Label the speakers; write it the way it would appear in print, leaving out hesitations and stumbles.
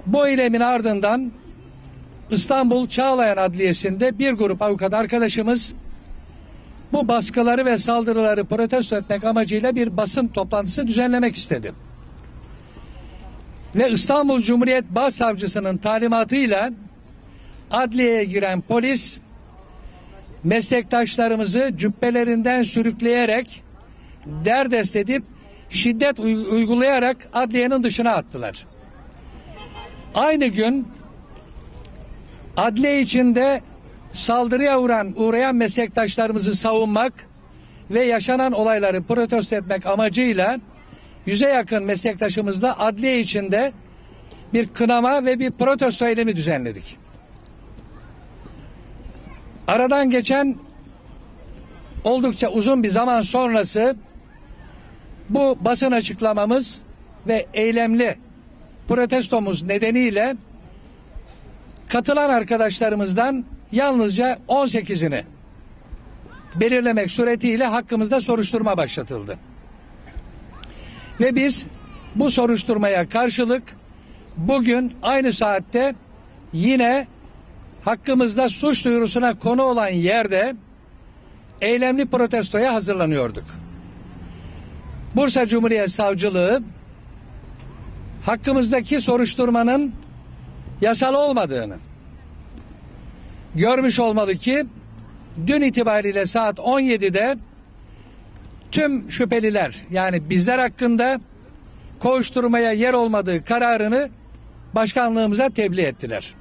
Speaker 1: Bu eylemin ardından İstanbul Çağlayan Adliyesi'nde bir grup avukat arkadaşımız bu baskıları ve saldırıları protesto etmek amacıyla bir basın toplantısı düzenlemek istedi. Ve İstanbul Cumhuriyet Başsavcısının talimatıyla adliyeye giren polis meslektaşlarımızı cübbelerinden sürükleyerek derdest edip şiddet uygulayarak adliyenin dışına attılar. Aynı gün adliye içinde saldırıya uğrayan meslektaşlarımızı savunmak ve yaşanan olayları protesto etmek amacıyla 100'e yakın meslektaşımızla adliye içinde bir kınama ve bir protesto eylemi düzenledik. Aradan geçen oldukça uzun bir zaman sonrası bu basın açıklamamız ve eylemli protestomuz nedeniyle katılan arkadaşlarımızdan yalnızca 18'ini belirlemek suretiyle hakkımızda soruşturma başlatıldı. Ve biz bu soruşturmaya karşılık bugün aynı saatte yine hakkımızda suç duyurusuna konu olan yerde eylemli protestoya hazırlanıyorduk. Bursa Cumhuriyet Savcılığı hakkımızdaki soruşturmanın yasal olmadığını görmüş olmalı ki dün itibariyle saat 17'de tüm şüpheliler yani bizler hakkında kovuşturmaya yer olmadığı kararını başkanlığımıza tebliğ ettiler.